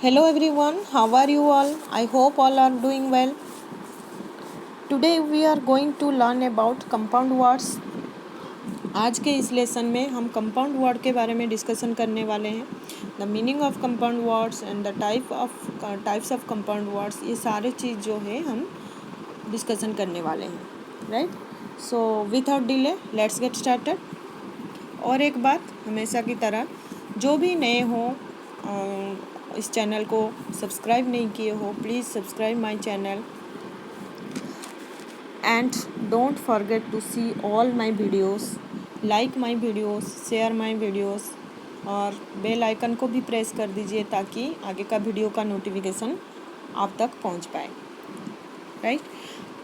Hello everyone, how are you all? I hope all are doing well. Today we are going to learn about compound words. आज के इस lesson में हम compound word के बारे में डिस्कशन करने वाले हैं. The meaning of compound words and the types of compound words, ये सारे चीज़ जो है हम डिस्कशन करने वाले हैं. Right, so without delay let's get started. और एक बात, हमेशा की तरह जो भी नए हों इस चैनल को सब्सक्राइब नहीं किए हो, please subscribe my channel and don't forget to see all my videos, like my videos, share my videos और बेल आइकन को भी प्रेस कर दीजिए ताकि आगे का वीडियो का नोटिफिकेशन आप तक पहुंच पाए. Right,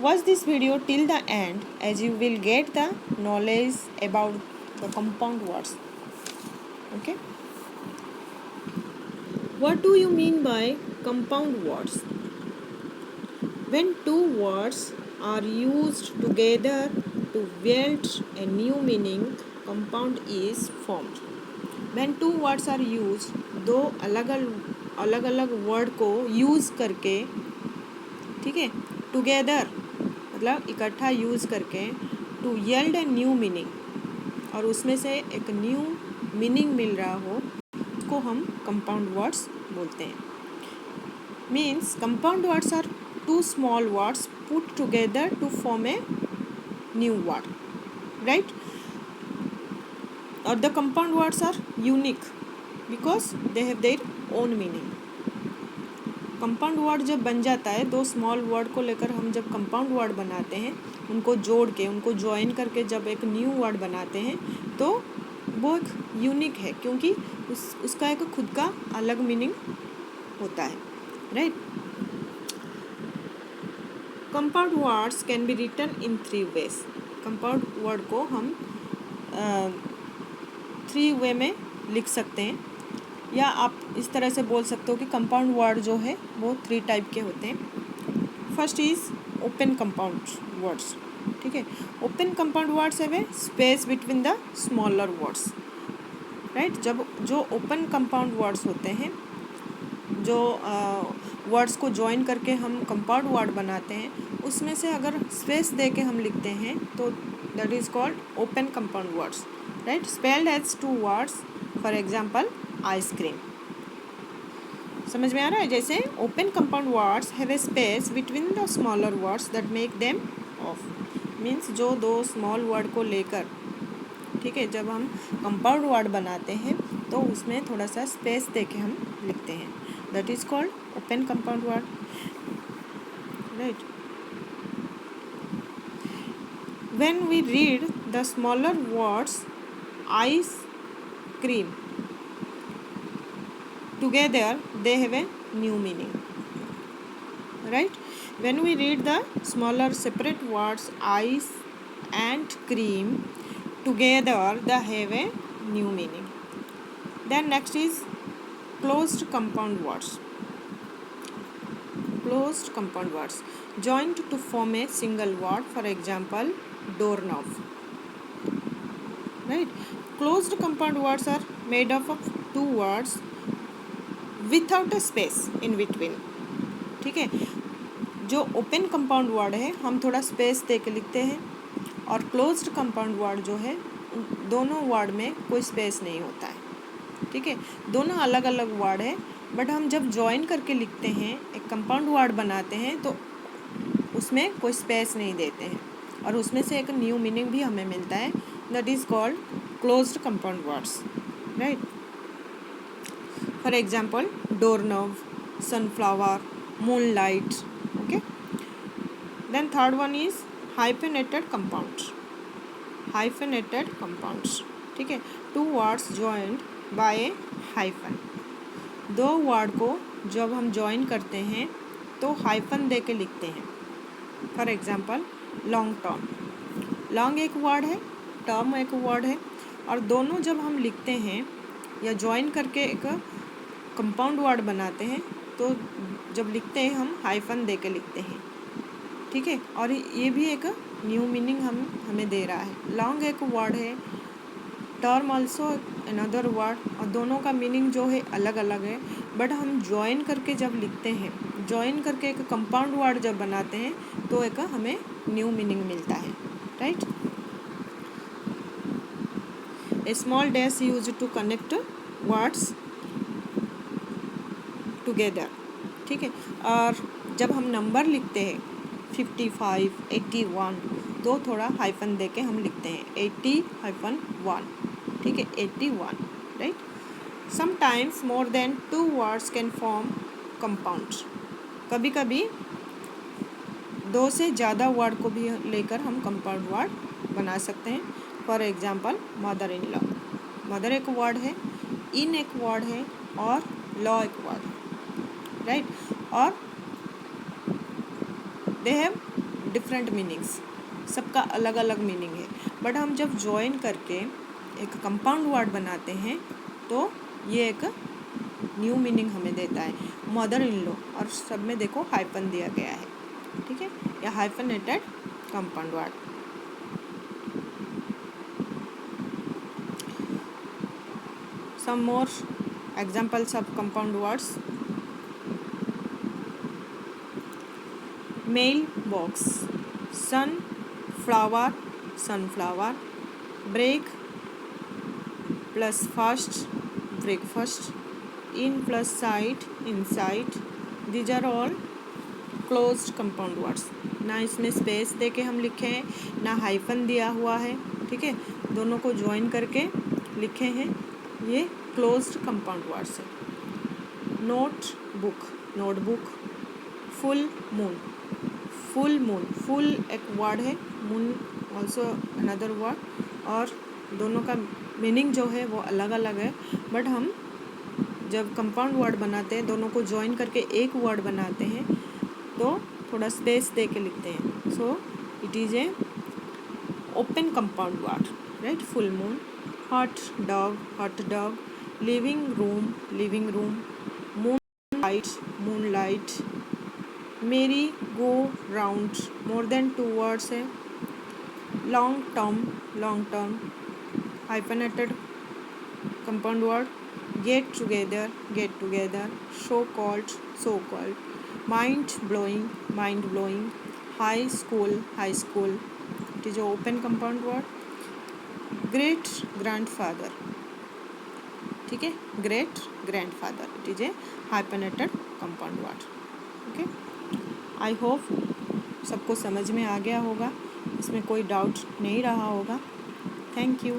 watch this video till the end as you will get the knowledge about the compound words. Okay, what do you mean by compound words? When two words are used together to wield a new meaning, compound is formed. When two words are used, दो अलग अलग word को use करके, ठीक है, together मतलब इकट्ठा use करके, to yield a new meaning, और उसमें से एक न्यू मीनिंग मिल रहा हो, को हम कंपाउंड वर्ड्स बोलते हैं. Means compound words are two small words put together to form a new word. Right, और the compound words are unique because they have their own meaning. Compound word जब बन जाता है, दो स्मॉल वर्ड को लेकर हम जब कंपाउंड वर्ड बनाते हैं, उनको जोड़ के, उनको ज्वाइन करके जब एक न्यू वर्ड बनाते हैं, तो वो एक यूनिक है क्योंकि उसका एक खुद का अलग मीनिंग होता है. Right, compound words can be written in 3 ways. Compound word को हम 3 वे में लिख सकते हैं, या आप इस तरह से बोल सकते हो कि कंपाउंड वर्ड जो है वो 3 टाइप के होते हैं. First is open compound words. ठीक है, open compound words have a space between the smaller words. Right, जब जो ओपन कंपाउंड वर्ड्स होते हैं, जो वर्ड्स को ज्वाइन करके हम कंपाउंड वर्ड बनाते हैं, उसमें से अगर स्पेस दे के हम लिखते हैं तो that is called open compound words. Right, spelled as 2 words. For example ice cream. समझ में आ रहा है? जैसे open compound words have a space between the smaller words that make them of. Means जो दो स्मॉल वर्ड को लेकर, ठीक है, जब हम कंपाउंड वर्ड बनाते हैं तो उसमें थोड़ा सा स्पेस दे के हम लिखते हैं. That is called open compound word. Right, when we read the smaller words ice cream together, they have a new meaning. Right, when we read the smaller separate words ice and cream together, they have a new meaning. Then next is closed compound words. Closed compound words joined to form a single word. For example, doorknob. Right, closed compound words are made up of 2 words without a space in between. ठीक है, जो open compound word है हम थोड़ा space दे के लिखते हैं, और क्लोज्ड कंपाउंड वर्ड जो है दोनों वर्ड में कोई स्पेस नहीं होता है. ठीक है, दोनों अलग अलग वर्ड है, बट हम जब ज्वाइन करके लिखते हैं, एक कंपाउंड वर्ड बनाते हैं, तो उसमें कोई स्पेस नहीं देते हैं और उसमें से एक न्यू मीनिंग भी हमें मिलता है. That is called closed compound words. Right, for example doorknob, sunflower, moonlight. Okay, then third one is hyphenated compounds. Hyphenated compounds, ठीक है, 2 words joined by a hyphen. 2 word को जब हम ज्वाइन करते हैं तो हाइफन दे के लिखते हैं. For example long term. Long एक वर्ड है, टर्म एक वर्ड है, और दोनों जब हम लिखते हैं या ज्वाइन करके एक कंपाउंड वर्ड बनाते हैं, तो जब लिखते हैं हम हाइफन दे के लिखते हैं. ठीक है, और ये भी एक न्यू मीनिंग हमें दे रहा है. लॉन्ग एक वर्ड है, टर्म ऑल्सो अनदर वर्ड, और दोनों का मीनिंग जो है अलग अलग है, बट हम ज्वाइन करके जब लिखते हैं, ज्वाइन करके एक कंपाउंड वर्ड जब बनाते हैं तो एक हमें न्यू मीनिंग मिलता है, right. A small dash use to connect words together, ठीक है। और जब हम नंबर लिखते हैं 55, 81, तो थोड़ा हाइफन दे के हम लिखते हैं 80-1, ठीक है, 81, right. Sometimes more than 2 words can form compound, कभी कभी 2 से ज़्यादा वर्ड को भी लेकर हम कंपाउंड वर्ड बना सकते हैं। For example mother in law, mother एक वर्ड है, इन एक वर्ड है, और लॉ एक वर्ड है, राइट। और दे हैव डिफरेंट मीनिंग्स, सबका अलग अलग मीनिंग है, बट हम जब ज्वाइन करके एक कंपाउंड वर्ड बनाते हैं तो ये एक न्यू मीनिंग हमें देता है। मदर इन लॉ, और सब में देखो हाइफन दिया गया है, ठीक है, या hyphenated compound word. Some more examples of compound words, mail box, sunflower, sunflower, break plus fast, breakfast, in plus side, inside, these are all closed compound words. ना इसमें स्पेस दे के हम लिखे हैं, ना हाइफन दिया हुआ है, ठीक है, दोनों को ज्वाइन करके लिखे हैं, ये क्लोज्ड कंपाउंड वर्ड्स है। Note book, notebook, full moon, full moon, full एक वर्ड है, मून ऑल्सो अनदर वर्ड, और दोनों का मीनिंग जो है वो अलग अलग है, बट हम जब कंपाउंड वर्ड बनाते हैं, दोनों को ज्वाइन करके एक वर्ड बनाते हैं तो थोड़ा स्पेस दे के लिखते हैं। So it is a open compound word, right. Full moon, hot dog, living room, moon light, merry go round, more than 2 words है। Long term, hyphenated compound word. Get together, so called, mind blowing, high school, it is open compound word. Great grandfather, ठीक है, great grandfather, it is a hyphenated compound word, okay. I hope सबको समझ में आ गया होगा, इसमें कोई doubt नहीं रहा होगा। Thank you.